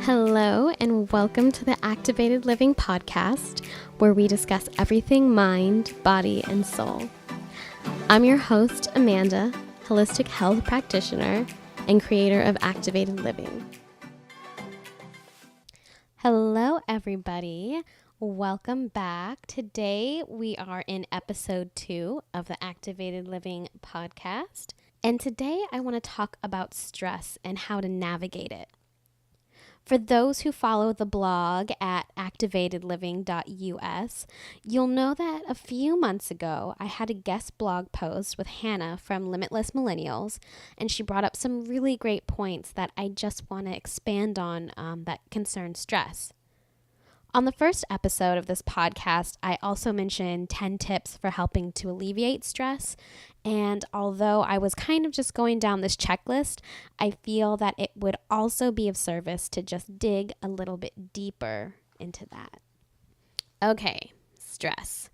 Hello, and welcome to the Activated Living podcast, where we discuss everything mind, body, and soul. I'm your host, Amanda, holistic health practitioner and creator of Activated Living. Hello, everybody. Welcome back. Today, we are in episode 2 of the Activated Living podcast. And today, I want to talk about stress and how to navigate it. For those who follow the blog at activatedliving.us, you'll know that a few months ago, I had a guest blog post with Hannah from Limitless Millennials, and she brought up some really great points that I just want to expand on that concern stress. On the first episode of this podcast, I also mentioned 10 tips for helping to alleviate stress. And although I was kind of just going down this checklist, I feel that it would also be of service to just dig a little bit deeper into that. Okay, stress.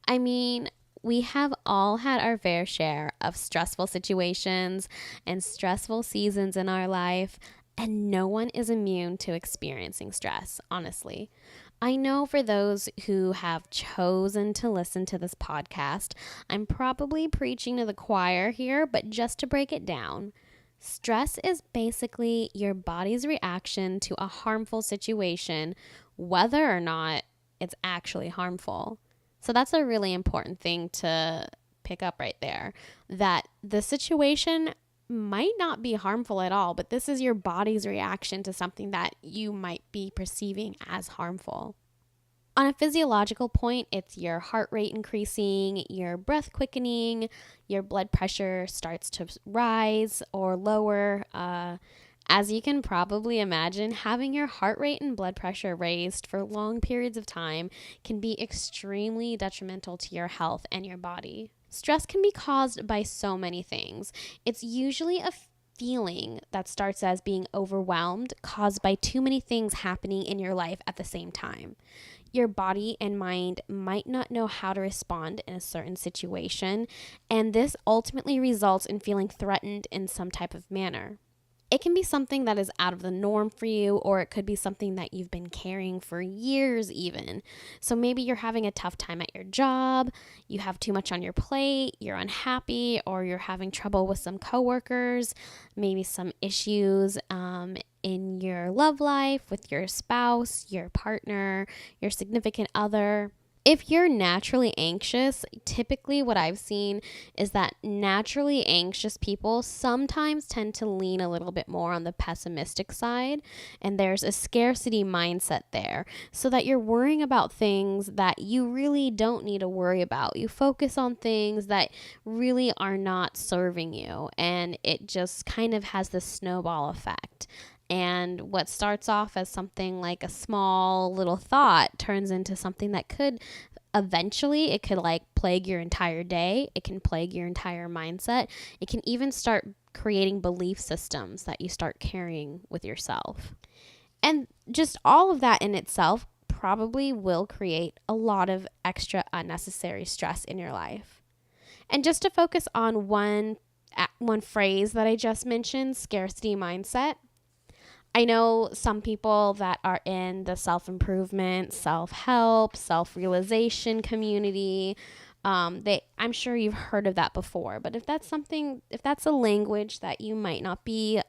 I mean, we have all had our fair share of stressful situations and stressful seasons in our life, and no one is immune to experiencing stress, honestly. I know for those who have chosen to listen to this podcast, I'm probably preaching to the choir here, but just to break it down, stress is basically your body's reaction to a harmful situation, whether or not it's actually harmful. So that's a really important thing to pick up right there, that the situation might not be harmful at all, but this is your body's reaction to something that you might be perceiving as harmful. On a physiological point, it's your heart rate increasing, your breath quickening, your blood pressure starts to rise or lower. As you can probably imagine, having your heart rate and blood pressure raised for long periods of time can be extremely detrimental to your health and your body. Stress can be caused by so many things. It's usually a feeling that starts as being overwhelmed, caused by too many things happening in your life at the same time. Your body and mind might not know how to respond in a certain situation, and this ultimately results in feeling threatened in some type of manner. It can be something that is out of the norm for you, or it could be something that you've been carrying for years even. So maybe you're having a tough time at your job, you have too much on your plate, you're unhappy, or you're having trouble with some coworkers, maybe some issues in your love life with your spouse, your partner, your significant other. If you're naturally anxious, typically what I've seen is that naturally anxious people sometimes tend to lean a little bit more on the pessimistic side, and there's a scarcity mindset there, so that you're worrying about things that you really don't need to worry about. You focus on things that really are not serving you, and it just kind of has this snowball effect. And what starts off as something like a small little thought turns into something that could eventually, it could like plague your entire day. It can plague your entire mindset. It can even start creating belief systems that you start carrying with yourself. And just all of that in itself probably will create a lot of extra unnecessary stress in your life. And just to focus on one phrase that I just mentioned, scarcity mindset. I know some people that are in the self-improvement, self-help, self-realization community. I'm sure you've heard of that before, but if that's a language that you might not be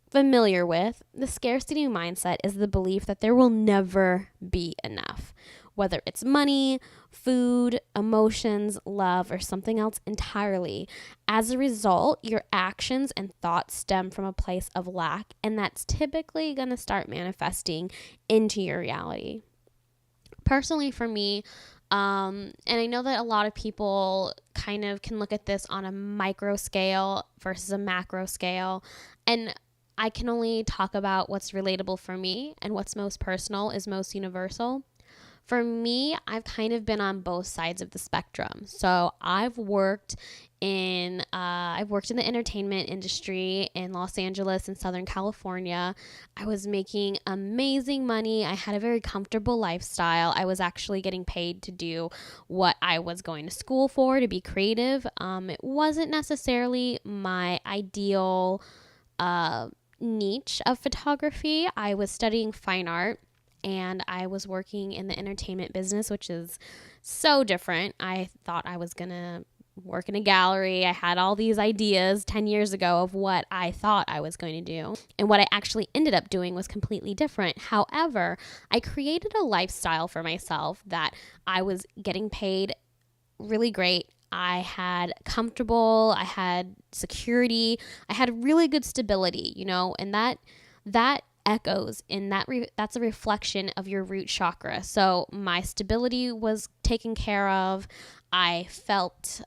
familiar with, the scarcity mindset is the belief that there will never be enough. Whether it's money, food, emotions, love, or something else entirely. As a result, your actions and thoughts stem from a place of lack, and that's typically going to start manifesting into your reality. Personally, for me, and I know that a lot of people kind of can look at this on a micro scale versus a macro scale, and I can only talk about what's relatable for me, and what's most personal is most universal. For me, I've kind of been on both sides of the spectrum. So I've worked in the entertainment industry in Los Angeles and Southern California. I was making amazing money. I had a very comfortable lifestyle. I was actually getting paid to do what I was going to school for, to be creative. It wasn't necessarily my ideal niche of photography. I was studying fine art and I was working in the entertainment business, which is so different. I thought I was going to work in a gallery. I had all these ideas 10 years ago of what I thought I was going to do. And what I actually ended up doing was completely different. However, I created a lifestyle for myself that I was getting paid really great. I had I had security, I had really good stability, and that echoes in that's a reflection of your root chakra. So my stability was taken care of. I felt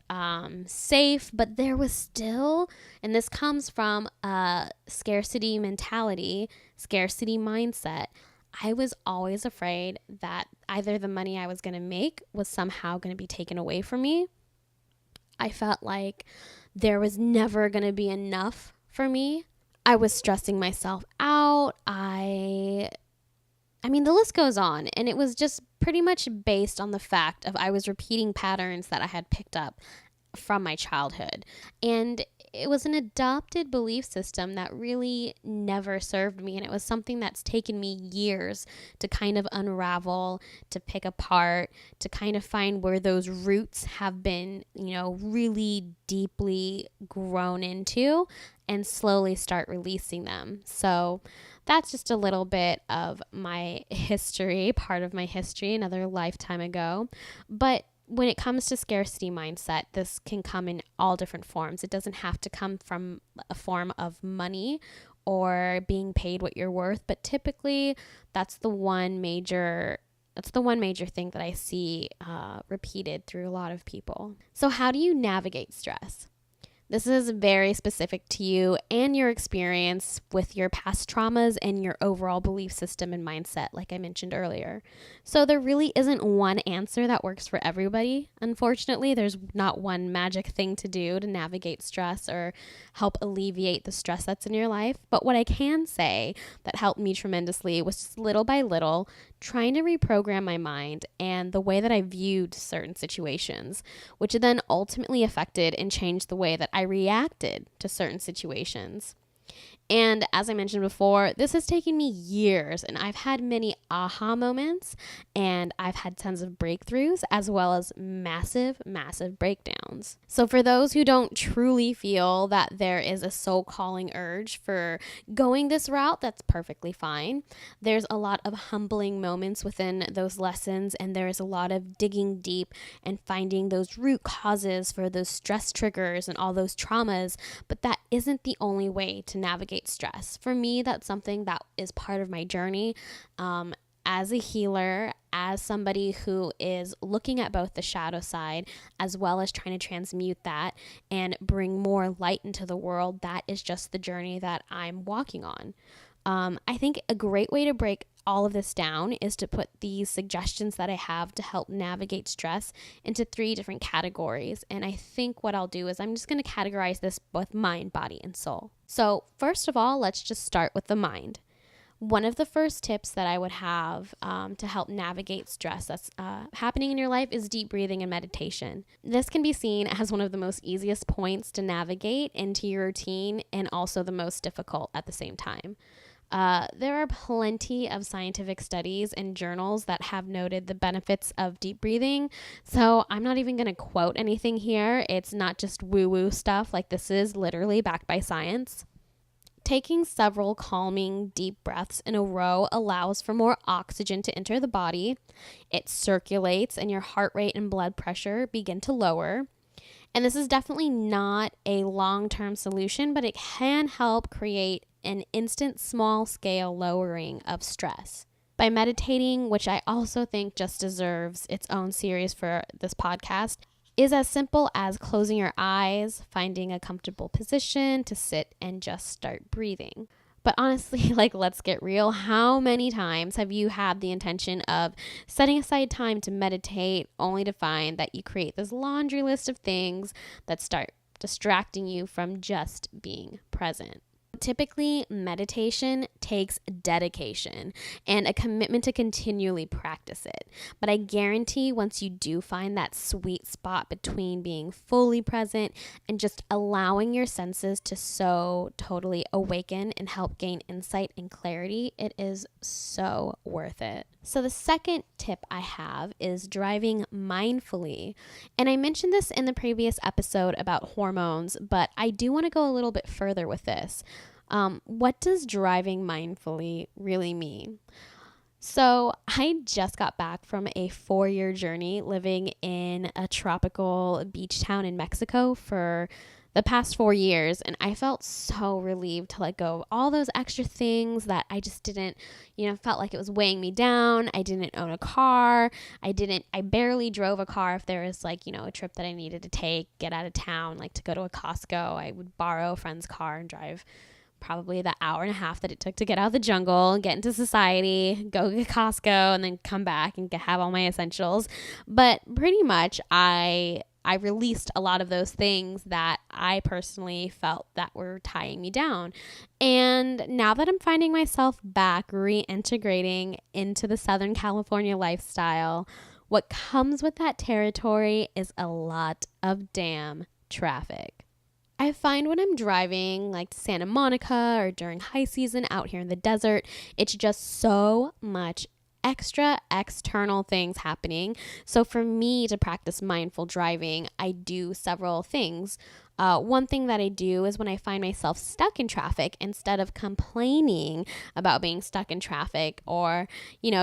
safe, but there was still, and this comes from a scarcity mentality, scarcity mindset. I was always afraid that either the money I was going to make was somehow going to be taken away from me. I felt like there was never going to be enough for me. I was stressing myself out. I mean, the list goes on, and it was just pretty much based on the fact of I was repeating patterns that I had picked up from my childhood. And it was an adopted belief system that really never served me. And it was something that's taken me years to kind of unravel, to pick apart, to kind of find where those roots have been, really deeply grown into and slowly start releasing them. So that's just a little bit of my history, part of my history, another lifetime ago. But when it comes to scarcity mindset, this can come in all different forms. It doesn't have to come from a form of money or being paid what you're worth, but typically that's the one major thing that I see repeated through a lot of people. So how do you navigate stress? This is very specific to you and your experience with your past traumas and your overall belief system and mindset, like I mentioned earlier. So there really isn't one answer that works for everybody. Unfortunately, there's not one magic thing to do to navigate stress or help alleviate the stress that's in your life. But what I can say that helped me tremendously was just little by little trying to reprogram my mind and the way that I viewed certain situations, which then ultimately affected and changed the way that I reacted to certain situations. And as I mentioned before, this has taken me years, and I've had many aha moments, and I've had tons of breakthroughs as well as massive, massive breakdowns. So for those who don't truly feel that there is a soul calling urge for going this route, that's perfectly fine. There's a lot of humbling moments within those lessons, and there is a lot of digging deep and finding those root causes for those stress triggers and all those traumas, but that isn't the only way to navigate stress. For me, that's something that is part of my journey as a healer, as somebody who is looking at both the shadow side as well as trying to transmute that and bring more light into the world. That is just the journey that I'm walking on. I think a great way to break all of this down is to put these suggestions that I have to help navigate stress into 3 different categories. And I think what I'll do is I'm just going to categorize this both mind, body, and soul. So first of all, let's just start with the mind. One of the first tips that I would have to help navigate stress that's happening in your life is deep breathing and meditation. This can be seen as one of the most easiest points to navigate into your routine and also the most difficult at the same time. There are plenty of scientific studies and journals that have noted the benefits of deep breathing. So I'm not even going to quote anything here. It's not just woo-woo stuff. Like, this is literally backed by science. Taking several calming deep breaths in a row allows for more oxygen to enter the body. It circulates and your heart rate and blood pressure begin to lower. And this is definitely not a long-term solution, but it can help create an instant small-scale lowering of stress. By meditating, which I also think just deserves its own series for this podcast, is as simple as closing your eyes, finding a comfortable position to sit and just start breathing. But honestly, let's get real. How many times have you had the intention of setting aside time to meditate only to find that you create this laundry list of things that start distracting you from just being present? Typically, meditation takes dedication and a commitment to continually practice it. But I guarantee once you do find that sweet spot between being fully present and just allowing your senses to so totally awaken and help gain insight and clarity, it is so worth it. So the second tip I have is driving mindfully. And I mentioned this in the previous episode about hormones, but I do want to go a little bit further with this. What does driving mindfully really mean? So I just got back from a 4-year journey living in a tropical beach town in Mexico for the past 4 years, and I felt so relieved to let go of all those extra things that I just didn't, felt like it was weighing me down. I didn't own a car. I barely drove a car if there was a trip that I needed to get out of town, like to go to a Costco. I would borrow a friend's car and drive probably the hour and a half that it took to get out of the jungle, get into society, go to Costco, and then come back and have all my essentials. But pretty much I released a lot of those things that I personally felt that were tying me down. And now that I'm finding myself back reintegrating into the Southern California lifestyle, what comes with that territory is a lot of damn traffic. I find when I'm driving like to Santa Monica or during high season out here in the desert, it's just so much extra external things happening. So for me to practice mindful driving, I do several things. One thing that I do is when I find myself stuck in traffic, instead of complaining about being stuck in traffic or,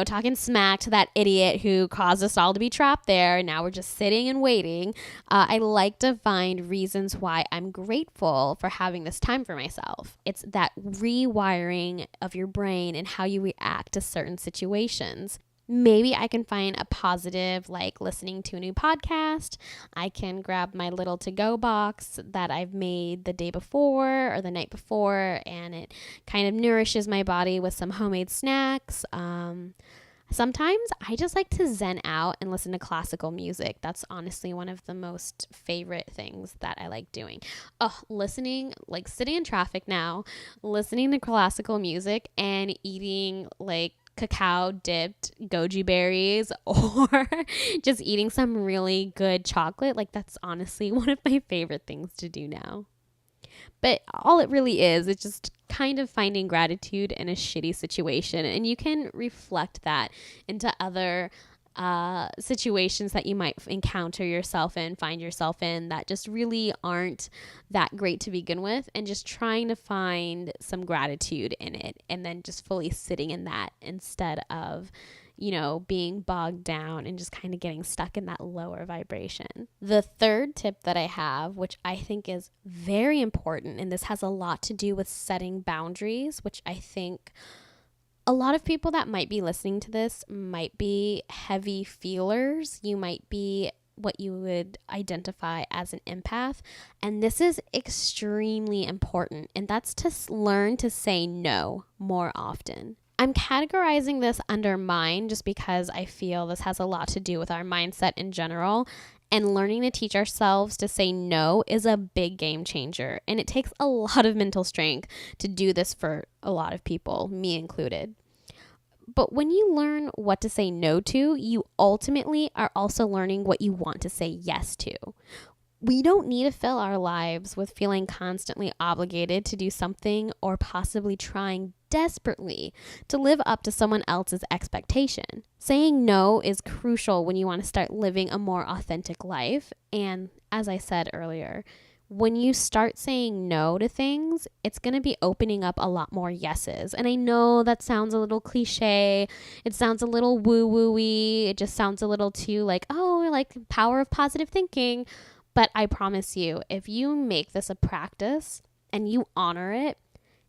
talking smack to that idiot who caused us all to be trapped there, and now we're just sitting and waiting, I like to find reasons why I'm grateful for having this time for myself. It's that rewiring of your brain and how you react to certain situations. Maybe I can find a positive, like listening to a new podcast. I can grab my little to-go box that I've made the day before or the night before, and it kind of nourishes my body with some homemade snacks. Sometimes I just like to zen out and listen to classical music. That's honestly one of the most favorite things that I like doing. Listening, like sitting in traffic now, listening to classical music and eating like cacao dipped goji berries or just eating some really good chocolate. Like that's honestly one of my favorite things to do now. But all it really is, it's just kind of finding gratitude in a shitty situation. And you can reflect that into other situations that you might encounter yourself in, find yourself in, that just really aren't that great to begin with, and just trying to find some gratitude in it, and then just fully sitting in that instead of being bogged down and just kind of getting stuck in that lower vibration. The third tip that I have, which I think is very important, and this has a lot to do with setting boundaries, which I think a lot of people that might be listening to this might be heavy feelers. You might be what you would identify as an empath. And this is extremely important. And that's to learn to say no more often. I'm categorizing this under mind just because I feel this has a lot to do with our mindset in general. And learning to teach ourselves to say no is a big game changer. And it takes a lot of mental strength to do this for a lot of people, me included. But when you learn what to say no to, you ultimately are also learning what you want to say yes to. We don't need to fill our lives with feeling constantly obligated to do something or possibly trying desperately to live up to someone else's expectation. Saying no is crucial when you want to start living a more authentic life. And as I said earlier, when you start saying no to things, it's going to be opening up a lot more yeses. And I know that sounds a little cliche. It sounds a little woo-woo-y. It just sounds a little too like power of positive thinking. But I promise you, if you make this a practice and you honor it,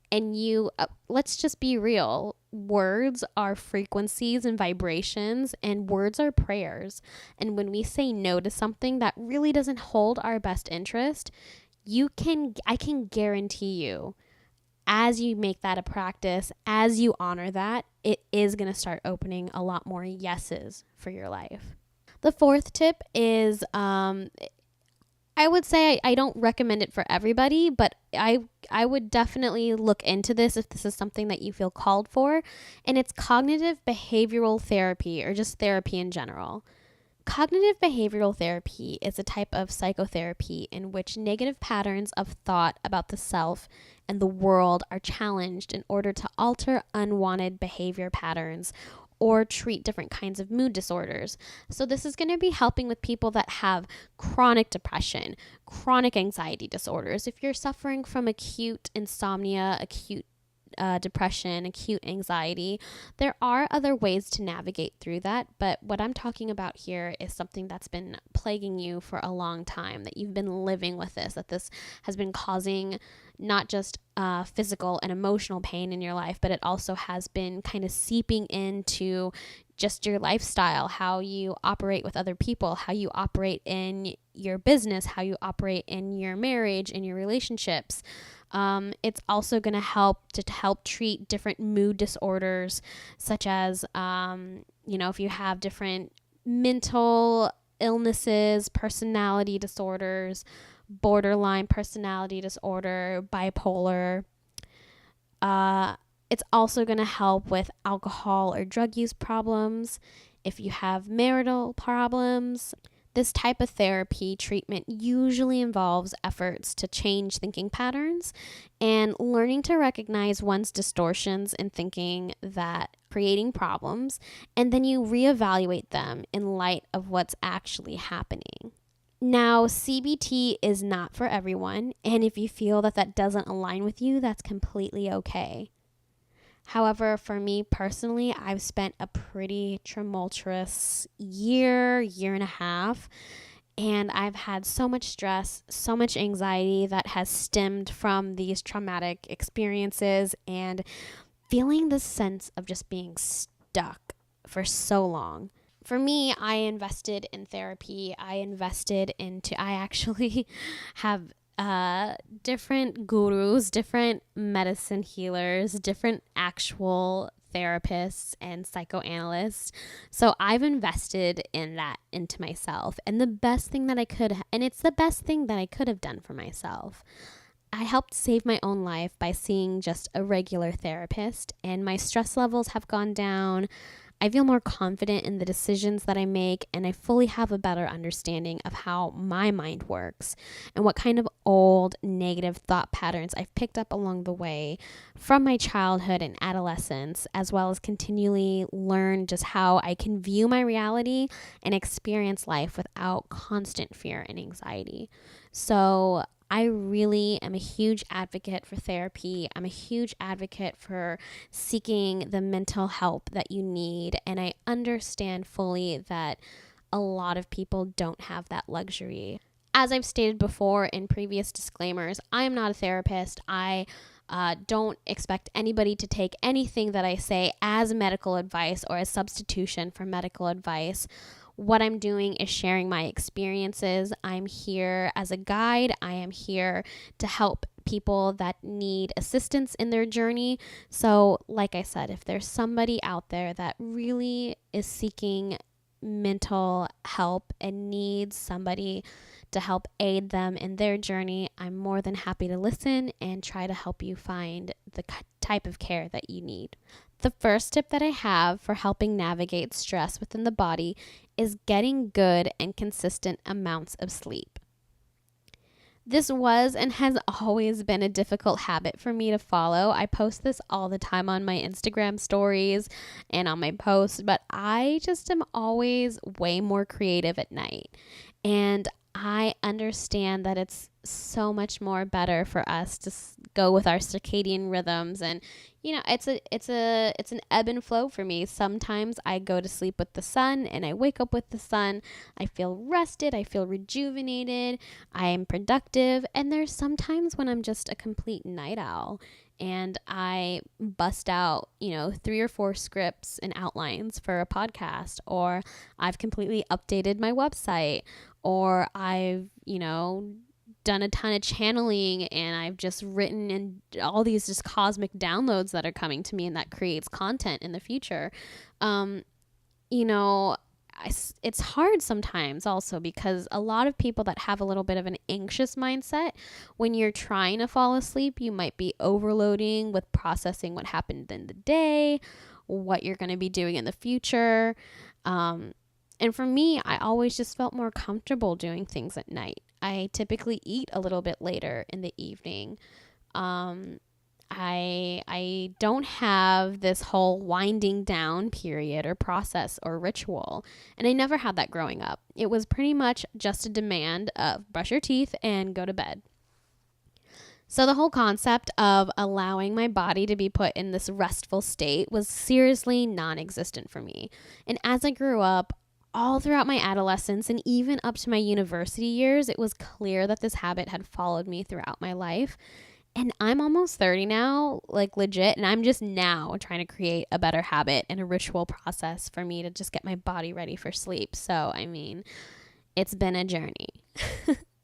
and you, let's just be real, words are frequencies and vibrations, and words are prayers. And when we say no to something that really doesn't hold our best interest, I can guarantee you, as you make that a practice, as you honor that, it is going to start opening a lot more yeses for your life. The fourth tip is I would say I don't recommend it for everybody, but I would definitely look into this if this is something that you feel called for. And it's cognitive behavioral therapy, or just therapy in general. Cognitive behavioral therapy is a type of psychotherapy in which negative patterns of thought about the self and the world are challenged in order to alter unwanted behavior patterns or treat different kinds of mood disorders. So this is going to be helping with people that have chronic depression, chronic anxiety disorders. If you're suffering from acute insomnia, acute depression, acute anxiety, there are other ways to navigate through that. But what I'm talking about here is something that's been plaguing you for a long time, that you've been living with this, that this has been causing not just physical and emotional pain in your life, but it also has been kind of seeping into just your lifestyle, how you operate with other people, how you operate in your business, how you operate in your marriage, in your relationships. It's also going to help treat different mood disorders, such as, if you have different mental illnesses, personality disorders, borderline personality disorder, bipolar. It's also going to help with alcohol or drug use problems. If you have marital problems, this type of therapy treatment usually involves efforts to change thinking patterns and learning to recognize one's distortions in thinking that creating problems, and then you reevaluate them in light of what's actually happening. Now, CBT is not for everyone, and if you feel that that doesn't align with you, that's completely okay. However, for me personally, I've spent a pretty tumultuous year and a half, and I've had so much stress, so much anxiety that has stemmed from these traumatic experiences and feeling this sense of just being stuck for so long. For me, I invested in therapy. I actually have different gurus, different medicine healers, different actual therapists and psychoanalysts. So I've invested in that into myself. And it's the best thing that I could have done for myself. I helped save my own life by seeing just a regular therapist, and my stress levels have gone down. I feel more confident in the decisions that I make, and I fully have a better understanding of how my mind works and what kind of old negative thought patterns I've picked up along the way from my childhood and adolescence, as well as continually learn just how I can view my reality and experience life without constant fear and anxiety. So I really am a huge advocate for therapy. I'm a huge advocate for seeking the mental help that you need. And I understand fully that a lot of people don't have that luxury. As I've stated before in previous disclaimers, I am not a therapist. I don't expect anybody to take anything that I say as medical advice or as substitution for medical advice. What I'm doing is sharing my experiences. I'm here as a guide. I am here to help people that need assistance in their journey. So, like I said, if there's somebody out there that really is seeking mental help and needs somebody to help aid them in their journey, I'm more than happy to listen and try to help you find the type of care that you need. The first tip that I have for helping navigate stress within the body is getting good and consistent amounts of sleep. This was and has always been a difficult habit for me to follow. I post this all the time on my Instagram stories and on my posts, but I just am always way more creative at night. And I understand that it's so much more better for us to go with our circadian rhythms, and it's an ebb and flow for me. Sometimes I go to sleep with the sun and I wake up with the sun. I feel rested, I feel rejuvenated, I am productive, and there's sometimes when I'm just a complete night owl and I bust out, 3 or 4 scripts and outlines for a podcast, or I've completely updated my website, or I've, done a ton of channeling and I've just written and all these just cosmic downloads that are coming to me, and that creates content in the future. it's hard sometimes also because a lot of people that have a little bit of an anxious mindset, when you're trying to fall asleep, you might be overloading with processing what happened in the day, what you're going to be doing in the future. And for me, I always just felt more comfortable doing things at night. I typically eat a little bit later in the evening. I don't have this whole winding down period or process or ritual. And I never had that growing up. It was pretty much just a demand of brush your teeth and go to bed. So the whole concept of allowing my body to be put in this restful state was seriously non-existent for me. And as I grew up, all throughout my adolescence and even up to my university years, it was clear that this habit had followed me throughout my life. And I'm almost 30 now, like legit, and I'm just now trying to create a better habit and a ritual process for me to just get my body ready for sleep. So, I mean, it's been a journey.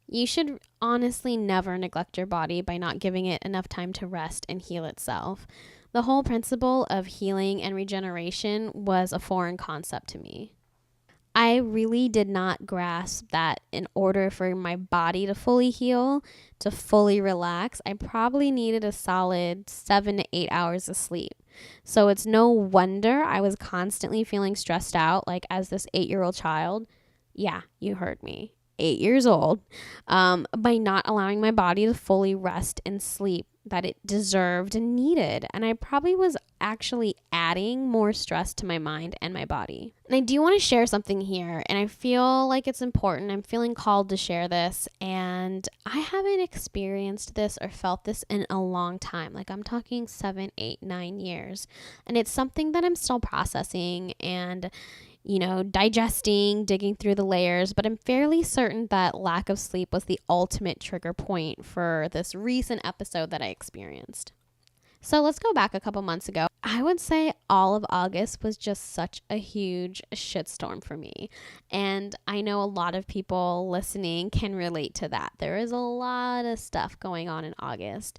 You should honestly never neglect your body by not giving it enough time to rest and heal itself. The whole principle of healing and regeneration was a foreign concept to me. I really did not grasp that in order for my body to fully heal, to fully relax, I probably needed a solid 7 to 8 hours of sleep. So it's no wonder I was constantly feeling stressed out, like as this 8-year-old child. Yeah, you heard me. 8 years old, by not allowing my body to fully rest and sleep that it deserved and needed. And I probably was actually adding more stress to my mind and my body. And I do want to share something here, and I feel like it's important. I'm feeling called to share this, and I haven't experienced this or felt this in a long time. Like I'm talking 7, 8, 9 years. And it's something that I'm still processing and digesting, digging through the layers, but I'm fairly certain that lack of sleep was the ultimate trigger point for this recent episode that I experienced. So let's go back a couple months ago. I would say all of August was just such a huge shitstorm for me. And I know a lot of people listening can relate to that. There is a lot of stuff going on in August.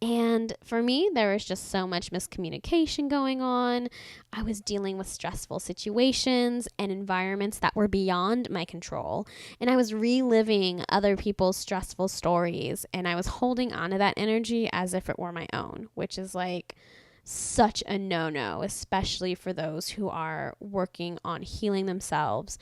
And for me, there was just so much miscommunication going on. I was dealing with stressful situations and environments that were beyond my control. And I was reliving other people's stressful stories. And I was holding on to that energy as if it were my own, which is like such a no-no, especially for those who are working on healing themselves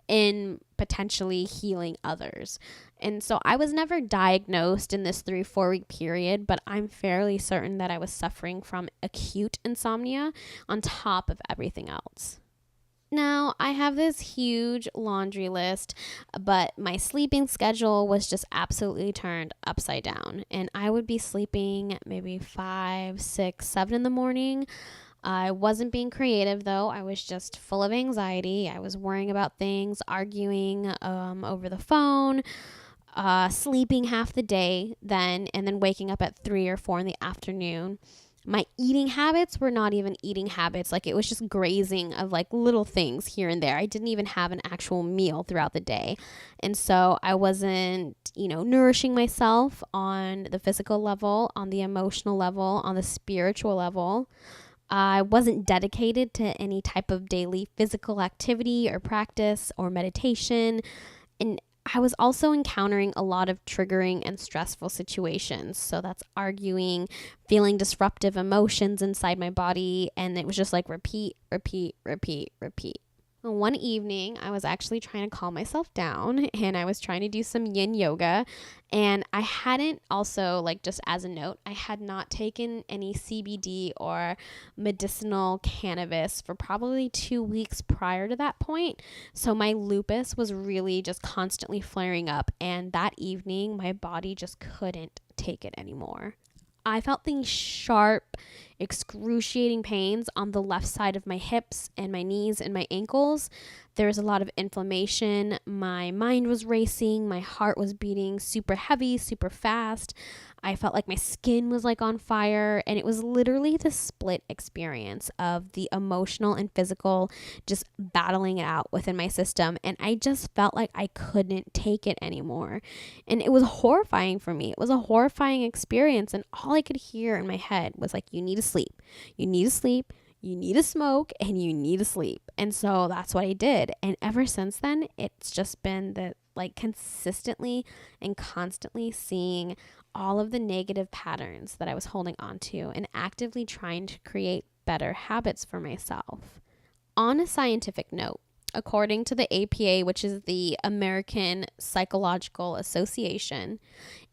in potentially healing others. And so I was never diagnosed in this 3-4 week period, but I'm fairly certain that I was suffering from acute insomnia on top of everything else. Now, I have this huge laundry list, but my sleeping schedule was just absolutely turned upside down. And I would be sleeping maybe 5, 6, 7 in the morning. I wasn't being creative, though. I was just full of anxiety. I was worrying about things, arguing over the phone, sleeping half the day then, and then waking up at 3 or 4 in the afternoon. My eating habits were not even eating habits. Like it was just grazing of like little things here and there. I didn't even have an actual meal throughout the day. And so I wasn't, nourishing myself on the physical level, on the emotional level, on the spiritual level. I wasn't dedicated to any type of daily physical activity or practice or meditation. And I was also encountering a lot of triggering and stressful situations. So that's arguing, feeling disruptive emotions inside my body. And it was just like repeat, repeat, repeat, repeat. One evening, I was actually trying to calm myself down and I was trying to do some yin yoga. And I hadn't also, like just as a note, I had not taken any CBD or medicinal cannabis for probably 2 weeks prior to that point. So my lupus was really just constantly flaring up. And that evening, my body just couldn't take it anymore. I felt these sharp, excruciating pains on the left side of my hips and my knees and my ankles. There was a lot of inflammation. My mind was racing. My heart was beating super heavy, super fast. I felt like my skin was like on fire. And it was literally the split experience of the emotional and physical just battling it out within my system. And I just felt like I couldn't take it anymore. And it was horrifying for me. It was a horrifying experience. And all I could hear in my head was like, you need to sleep. You need to sleep. You need to smoke and you need to sleep. And so that's what I did. And ever since then, it's just been the like consistently and constantly seeing all of the negative patterns that I was holding on to and actively trying to create better habits for myself. On a scientific note, according to the APA, which is the American Psychological Association,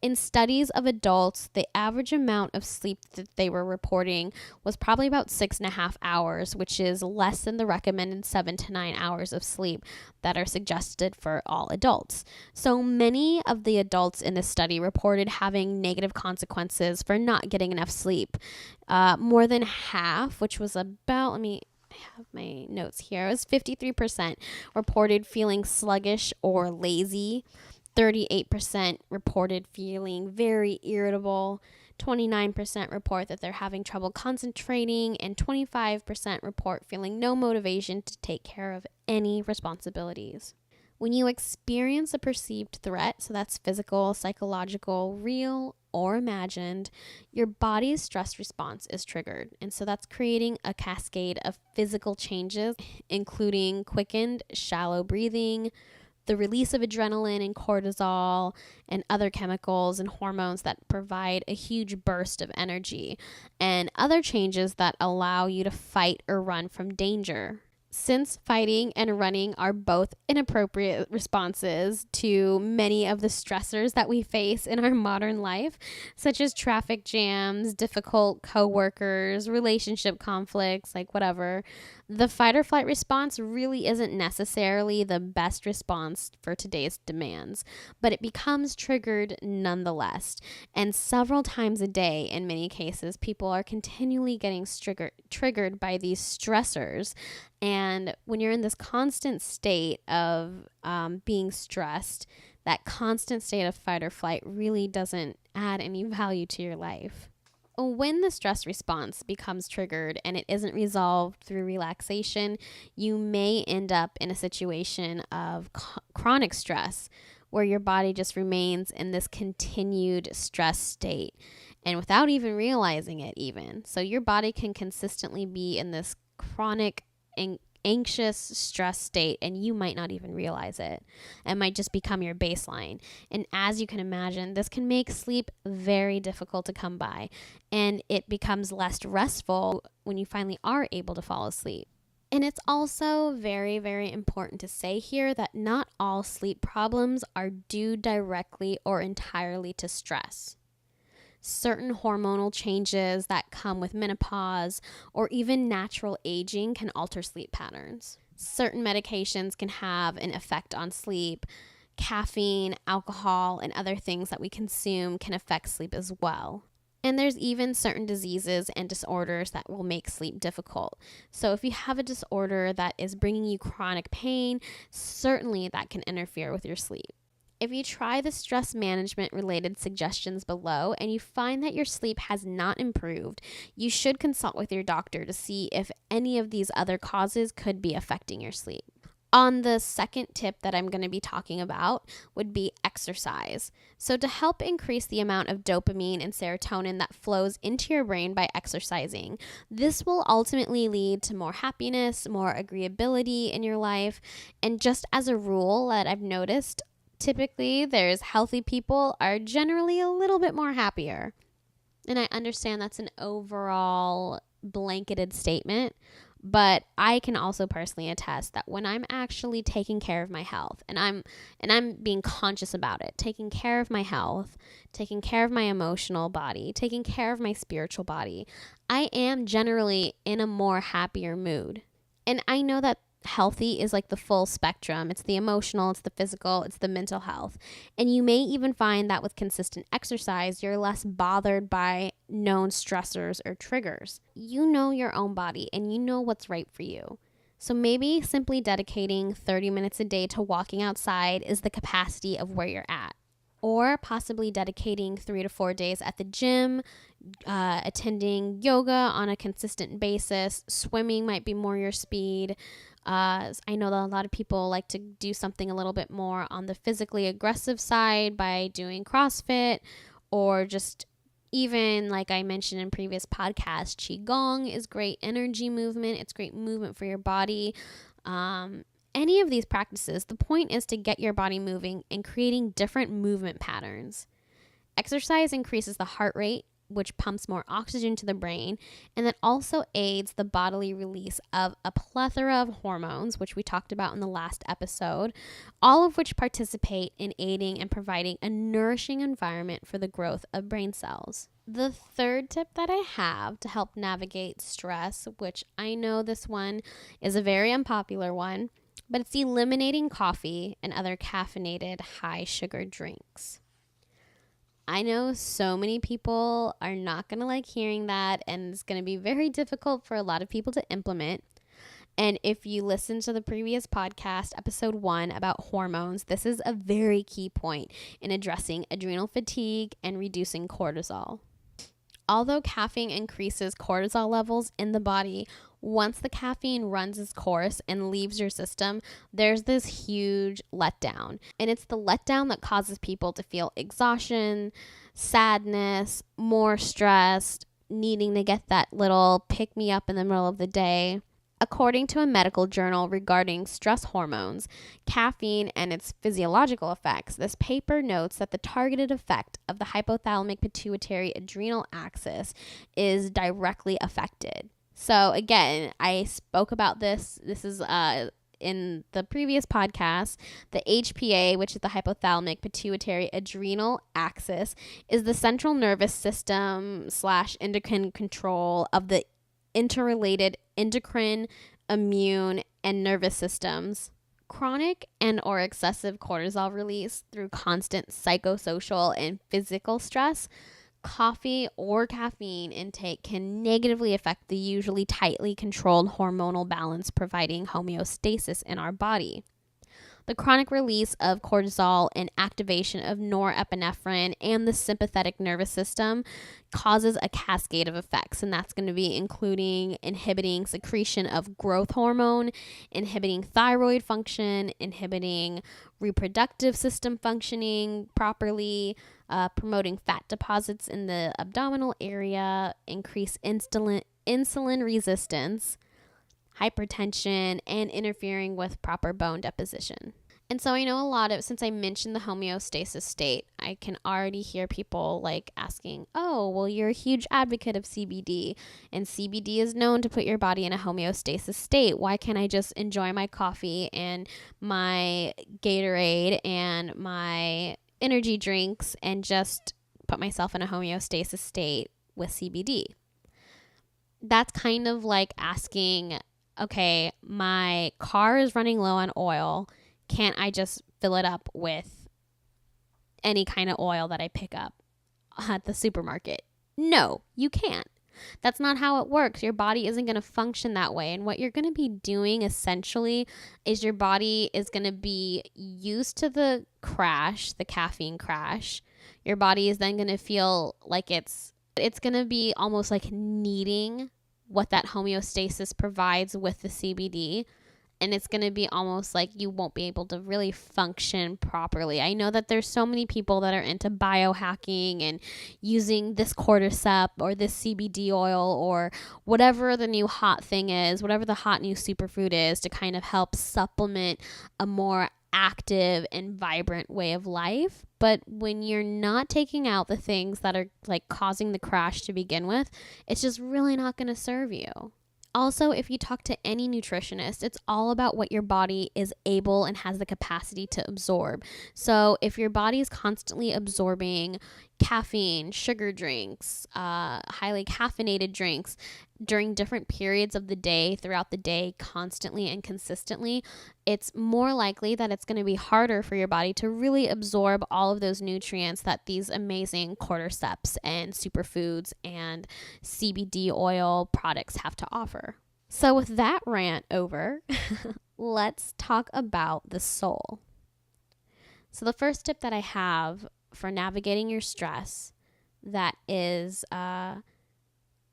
in studies of adults, the average amount of sleep that they were reporting was probably about 6.5 hours, which is less than the recommended 7 to 9 hours of sleep that are suggested for all adults. So many of the adults in this study reported having negative consequences for not getting enough sleep. More than half, which was about, I have my notes here. It was 53% reported feeling sluggish or lazy. 38% reported feeling very irritable. 29% report that they're having trouble concentrating. And 25% report feeling no motivation to take care of any responsibilities. When you experience a perceived threat, so that's physical, psychological, real, or imagined, your body's stress response is triggered. And so that's creating a cascade of physical changes, including quickened, shallow breathing, the release of adrenaline and cortisol, and other chemicals and hormones that provide a huge burst of energy, and other changes that allow you to fight or run from danger. Since fighting and running are both inappropriate responses to many of the stressors that we face in our modern life, such as traffic jams, difficult coworkers, relationship conflicts, like whatever, the fight or flight response really isn't necessarily the best response for today's demands, but it becomes triggered nonetheless. And several times a day, in many cases, people are continually getting triggered by these stressors. And when you're in this constant state of being stressed, that constant state of fight or flight really doesn't add any value to your life. When the stress response becomes triggered and it isn't resolved through relaxation, you may end up in a situation of chronic stress where your body just remains in this continued stress state and without even realizing it even. So your body can consistently be in this chronic anxious stress state and you might not even realize it. It might just become your baseline. And as you can imagine, this can make sleep very difficult to come by, and it becomes less restful when you finally are able to fall asleep. And it's also very, very important to say here that not all sleep problems are due directly or entirely to stress. Certain hormonal changes that come with menopause or even natural aging can alter sleep patterns. Certain medications can have an effect on sleep. Caffeine, alcohol, and other things that we consume can affect sleep as well. And there's even certain diseases and disorders that will make sleep difficult. So if you have a disorder that is bringing you chronic pain, certainly that can interfere with your sleep. If you try the stress management related suggestions below and you find that your sleep has not improved, you should consult with your doctor to see if any of these other causes could be affecting your sleep. On the second tip that I'm going to be talking about would be exercise. So to help increase the amount of dopamine and serotonin that flows into your brain by exercising, this will ultimately lead to more happiness, more agreeability in your life. And just as a rule that I've noticed, typically, there's healthy people are generally a little bit more happier. And I understand that's an overall blanketed statement, but I can also personally attest that when I'm actually taking care of my health and I'm being conscious about it, taking care of my health, taking care of my emotional body, taking care of my spiritual body, I am generally in a more happier mood. And I know that healthy is like the full spectrum. It's the emotional, it's the physical, it's the mental health. And you may even find that with consistent exercise, you're less bothered by known stressors or triggers. You know your own body and you know what's right for you. So maybe simply dedicating 30 minutes a day to walking outside is the capacity of where you're at. Or possibly dedicating 3 to 4 days at the gym, attending yoga on a consistent basis. Swimming might be more your speed. I know that a lot of people like to do something a little bit more on the physically aggressive side by doing CrossFit or just Even like I mentioned in previous podcasts, Qigong is great energy movement. It's great movement for your body. Any of these practices, the point is to get your body moving and creating different movement patterns. Exercise increases the heart rate, which pumps more oxygen to the brain, and that also aids the bodily release of a plethora of hormones, which we talked about in the last episode, all of which participate in aiding and providing a nourishing environment for the growth of brain cells. The third tip that I have to help navigate stress, which I know this one is a very unpopular one, but it's eliminating coffee and other caffeinated high sugar drinks. I know so many people are not going to like hearing that, and it's going to be very difficult for a lot of people to implement. And if you listen to the previous podcast, episode 1, about hormones, this is a very key point in addressing adrenal fatigue and reducing cortisol. Although caffeine increases cortisol levels in the body, once the caffeine runs its course and leaves your system, there's this huge letdown. And it's the letdown that causes people to feel exhaustion, sadness, more stressed, needing to get that little pick-me-up in the middle of the day. According to a medical journal regarding stress hormones, caffeine and its physiological effects, this paper notes that the targeted effect of the hypothalamic pituitary adrenal axis is directly affected. So again, I spoke about this. This is in the previous podcast. The HPA, which is the hypothalamic pituitary adrenal axis, is the central nervous system / endocrine control of the interrelated endocrine, immune, and nervous systems. Chronic and or excessive cortisol release through constant psychosocial and physical stress, coffee or caffeine intake can negatively affect the usually tightly controlled hormonal balance, providing homeostasis in our body. The chronic release of cortisol and activation of norepinephrine and the sympathetic nervous system causes a cascade of effects, and that's going to be including inhibiting secretion of growth hormone, inhibiting thyroid function, inhibiting reproductive system functioning properly, promoting fat deposits in the abdominal area, increase insulin resistance, hypertension, and interfering with proper bone deposition. And so I know since I mentioned the homeostasis state, I can already hear people like asking, oh, well, you're a huge advocate of CBD, and CBD is known to put your body in a homeostasis state. Why can't I just enjoy my coffee and my Gatorade and my energy drinks and just put myself in a homeostasis state with CBD? That's kind of like asking, okay, my car is running low on oil. Can't I just fill it up with any kind of oil that I pick up at the supermarket? No, you can't. That's not how it works. Your body isn't going to function that way. And what you're going to be doing essentially is your body is going to be used to the caffeine crash. Your body is then going to feel like it's going to be almost like needing what that homeostasis provides with the CBD. And it's going to be almost like you won't be able to really function properly. I know that there's so many people that are into biohacking and using this cordyceps or this CBD oil or whatever the new hot thing is, whatever the hot new superfood is, to kind of help supplement a more active and vibrant way of life. But when you're not taking out the things that are like causing the crash to begin with, it's just really not going to serve you. Also, if you talk to any nutritionist, it's all about what your body is able and has the capacity to absorb. So if your body is constantly absorbing caffeine, sugar drinks, highly caffeinated drinks during different periods of the day, throughout the day, constantly and consistently, it's more likely that it's going to be harder for your body to really absorb all of those nutrients that these amazing cordyceps and superfoods and CBD oil products have to offer. So with that rant over, let's talk about the soul. So the first tip that I have for navigating your stress that is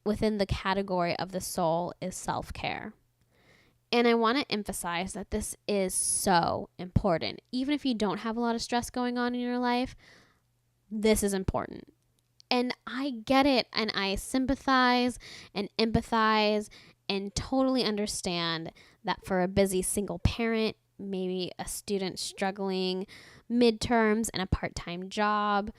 within the category of the soul is self-care. And I want to emphasize that this is so important. Even if you don't have a lot of stress going on in your life, this is important. And I get it, and I sympathize and empathize and totally understand that for a busy single parent, maybe a student struggling midterms and a part-time job,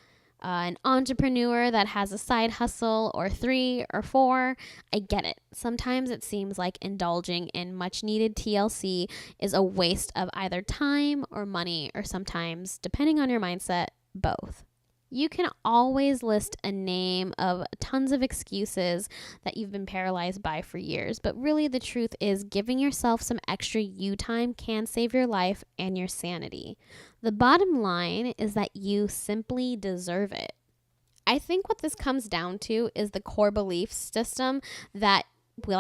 an entrepreneur that has a side hustle or 3 or 4, I get it. Sometimes it seems like indulging in much needed TLC is a waste of either time or money, or sometimes, depending on your mindset, both. You can always list a name of tons of excuses that you've been paralyzed by for years, but really the truth is giving yourself some extra you time can save your life and your sanity. The bottom line is that you simply deserve it. I think what this comes down to is the core belief system that we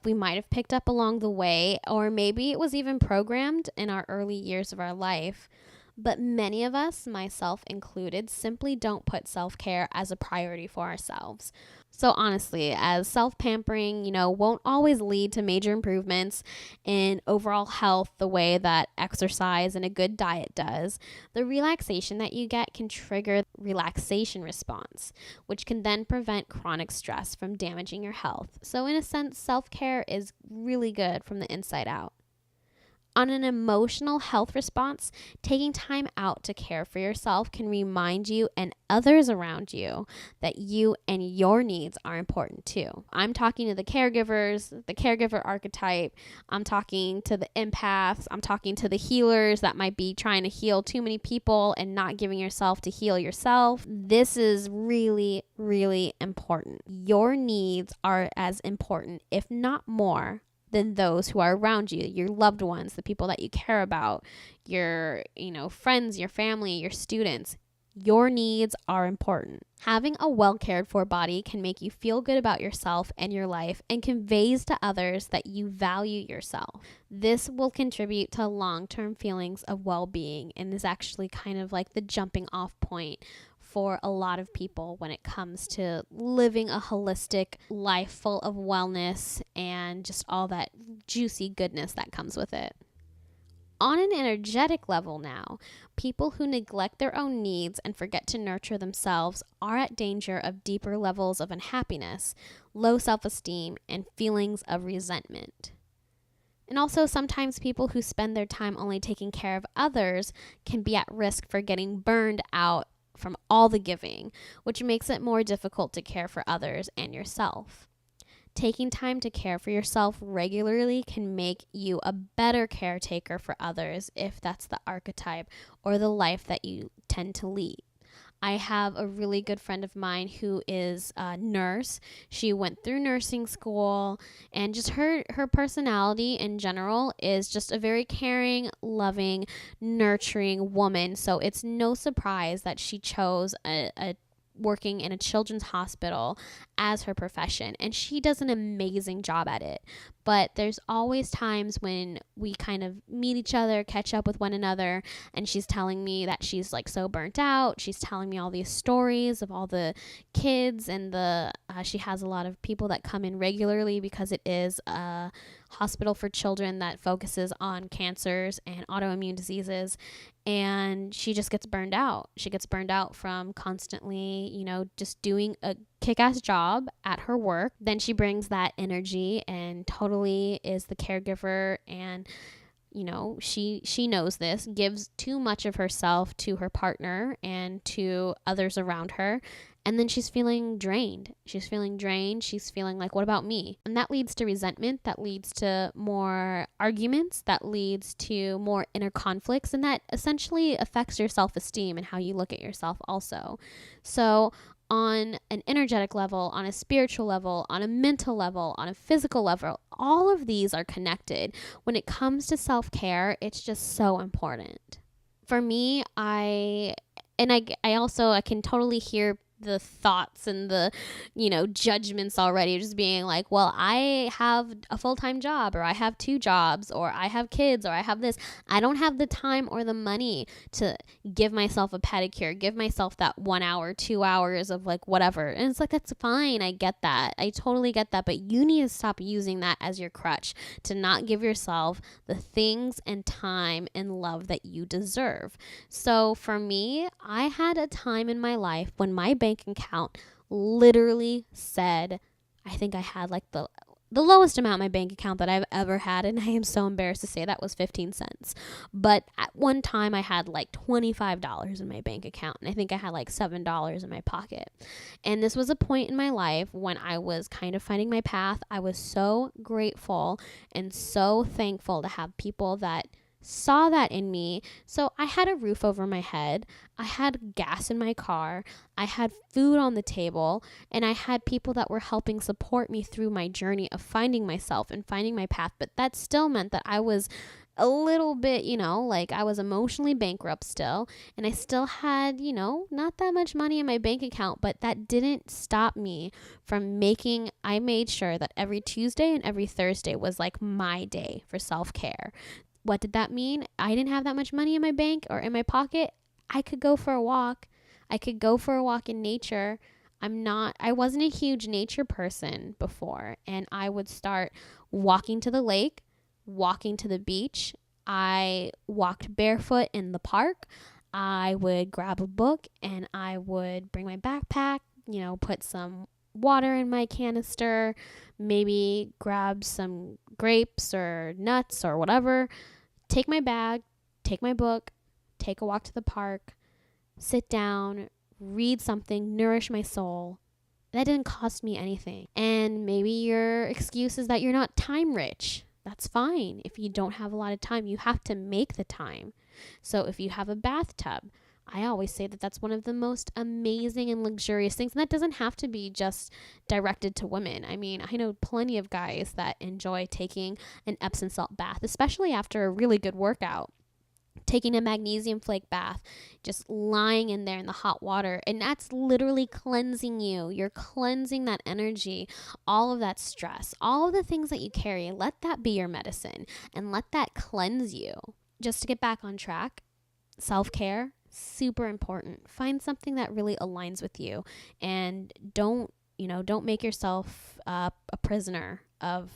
we might have picked up along the way, or maybe it was even programmed in our early years of our life. But many of us, myself included, simply don't put self-care as a priority for ourselves. So honestly, as self-pampering, won't always lead to major improvements in overall health the way that exercise and a good diet does, the relaxation that you get can trigger relaxation response, which can then prevent chronic stress from damaging your health. So in a sense, self-care is really good from the inside out. On an emotional health response, taking time out to care for yourself can remind you and others around you that you and your needs are important too. I'm talking to the caregivers, the caregiver archetype. I'm talking to the empaths. I'm talking to the healers that might be trying to heal too many people and not giving yourself to heal yourself. This is really, really important. Your needs are as important, if not more, than those who are around you, your loved ones, the people that you care about, your, friends, your family, your students. Your needs are important. Having a well cared for body can make you feel good about yourself and your life and conveys to others that you value yourself. This will contribute to long-term feelings of well-being and is actually kind of like the jumping off point for a lot of people when it comes to living a holistic life full of wellness and just all that juicy goodness that comes with it. On an energetic level now, people who neglect their own needs and forget to nurture themselves are at danger of deeper levels of unhappiness, low self-esteem, and feelings of resentment. And also, sometimes people who spend their time only taking care of others can be at risk for getting burned out from all the giving, which makes it more difficult to care for others and yourself. Taking time to care for yourself regularly can make you a better caretaker for others if that's the archetype or the life that you tend to lead. I have a really good friend of mine who is a nurse. She went through nursing school, and just her personality in general is just a very caring, loving, nurturing woman. So it's no surprise that she chose a working in a children's hospital as her profession, and she does an amazing job at it. But there's always times when we kind of meet each other, catch up with one another, and she's telling me that she's like so burnt out. She's telling me all these stories of all the kids, and she has a lot of people that come in regularly because it is a hospital for children that focuses on cancers and autoimmune diseases. And she just gets burned out. She gets burned out from constantly, just doing a kick-ass job at her work. Then she brings that energy and totally is the caregiver, and she knows this, gives too much of herself to her partner and to others around her. And then she's feeling drained. She's feeling like, what about me? And that leads to resentment. That leads to more arguments. That leads to more inner conflicts. And that essentially affects your self-esteem and how you look at yourself also. So on an energetic level, on a spiritual level, on a mental level, on a physical level, all of these are connected. When it comes to self-care, it's just so important. For me, I can totally hear the thoughts and the, judgments already, just being like, well, I have a full-time job, or I have 2 jobs, or I have kids, or I have this. I don't have the time or the money to give myself a pedicure, give myself that 1 hour, 2 hours of like whatever. And it's like, that's fine. I get that. I totally get that. But you need to stop using that as your crutch to not give yourself the things and time and love that you deserve. So for me, I had a time in my life when my bank account literally said, I think I had like the lowest amount in my bank account that I've ever had, and I am so embarrassed to say that, was 15 cents. But at one time I had like $25 in my bank account, and I think I had like $7 in my pocket. And this was a point in my life when I was kind of finding my path. I was so grateful and so thankful to have people that saw that in me. So I had a roof over my head, I had gas in my car, I had food on the table, and I had people that were helping support me through my journey of finding myself and finding my path. But that still meant that I was a little bit, like I was emotionally bankrupt still, and I still had, not that much money in my bank account, but that didn't stop me from I made sure that every Tuesday and every Thursday was like my day for self-care. What did that mean? I didn't have that much money in my bank or in my pocket. I could go for a walk. I could go for a walk in nature. I wasn't a huge nature person before, and I would start walking to the lake, walking to the beach. I walked barefoot in the park. I would grab a book and I would bring my backpack, put some water in my canister, maybe grab some grapes or nuts or whatever. Take my bag, take my book, take a walk to the park, sit down, read something, nourish my soul. That didn't cost me anything. And maybe your excuse is that you're not time rich. That's fine. If you don't have a lot of time, you have to make the time. So if you have a bathtub, I always say that that's one of the most amazing and luxurious things. And that doesn't have to be just directed to women. I mean, I know plenty of guys that enjoy taking an Epsom salt bath, especially after a really good workout. Taking a magnesium flake bath, just lying in there in the hot water. And that's literally cleansing you. You're cleansing that energy, all of that stress, all of the things that you carry. Let that be your medicine and let that cleanse you. Just to get back on track, self-care, super important. Find something that really aligns with you, and don't make yourself a prisoner of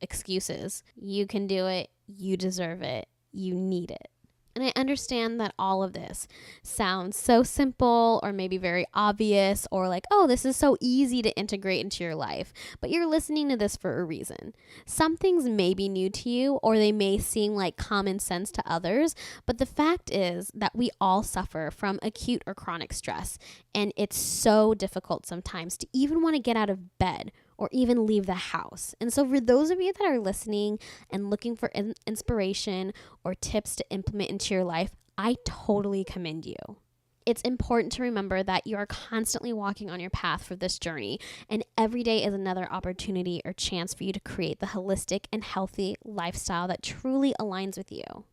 excuses. You can do it. You deserve it. You need it. And I understand that all of this sounds so simple, or maybe very obvious, or like, oh, this is so easy to integrate into your life. But you're listening to this for a reason. Some things may be new to you, or they may seem like common sense to others. But the fact is that we all suffer from acute or chronic stress. And it's so difficult sometimes to even want to get out of bed or even leave the house. And so for those of you that are listening and looking for inspiration or tips to implement into your life, I totally commend you. It's important to remember that you are constantly walking on your path for this journey, and every day is another opportunity or chance for you to create the holistic and healthy lifestyle that truly aligns with you.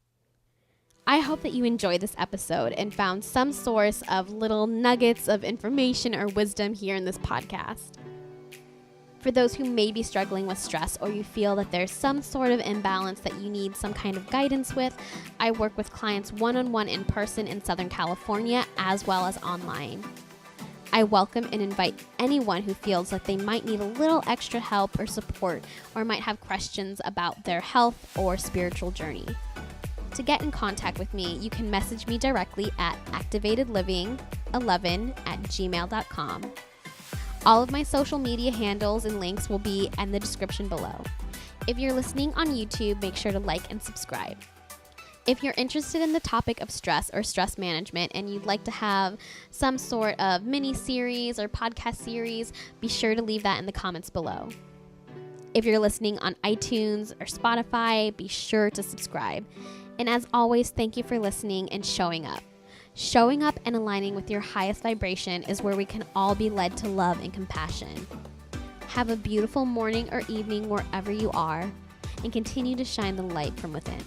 I hope that you enjoyed this episode and found some source of little nuggets of information or wisdom here in this podcast. For those who may be struggling with stress, or you feel that there's some sort of imbalance that you need some kind of guidance with, I work with clients one-on-one in person in Southern California as well as online. I welcome and invite anyone who feels like they might need a little extra help or support, or might have questions about their health or spiritual journey. To get in contact with me, you can message me directly at activatedliving11@gmail.com. All of my social media handles and links will be in the description below. If you're listening on YouTube, make sure to like and subscribe. If you're interested in the topic of stress or stress management, and you'd like to have some sort of mini series or podcast series, be sure to leave that in the comments below. If you're listening on iTunes or Spotify, be sure to subscribe. And as always, thank you for listening and showing up. Showing up and aligning with your highest vibration is where we can all be led to love and compassion. Have a beautiful morning or evening wherever you are, and continue to shine the light from within.